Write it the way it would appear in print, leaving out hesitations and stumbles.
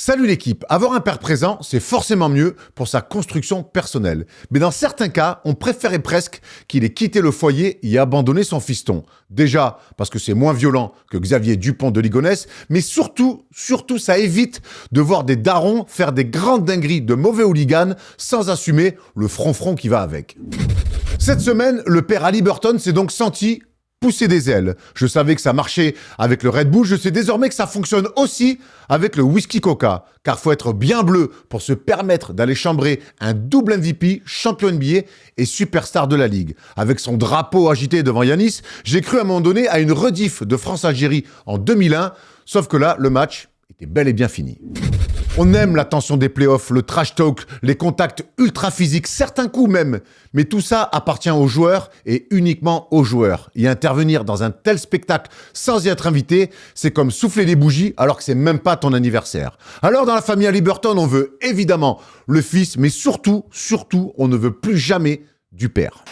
Salut l'équipe, avoir un père présent, c'est forcément mieux pour sa construction personnelle. Mais dans certains cas, on préférait presque qu'il ait quitté le foyer et abandonné son fiston. Déjà, parce que c'est moins violent que Xavier Dupont de Ligonnès, mais surtout, ça évite de voir des darons faire des grandes dingueries de mauvais hooligans sans assumer le front qui va avec. Cette semaine, le père Haliburton s'est donc senti pousser des ailes. Je savais que ça marchait avec le Red Bull, je sais désormais que ça fonctionne aussi avec le whisky Coca. Car faut être bien bleu pour se permettre d'aller chambrer un double MVP, champion NBA et superstar de la Ligue. Avec son drapeau agité devant Yanis, j'ai cru à un moment donné à une rediff de France-Algérie en 2001, sauf que là, le match était bel et bien fini. On aime la tension des playoffs, le trash talk, les contacts ultra physiques, certains coups même. Mais tout ça appartient aux joueurs et uniquement aux joueurs. Y intervenir dans un tel spectacle sans y être invité, c'est comme souffler des bougies alors que c'est même pas ton anniversaire. Alors dans la famille Haliburton, on veut évidemment le fils, mais surtout, on ne veut plus jamais du père.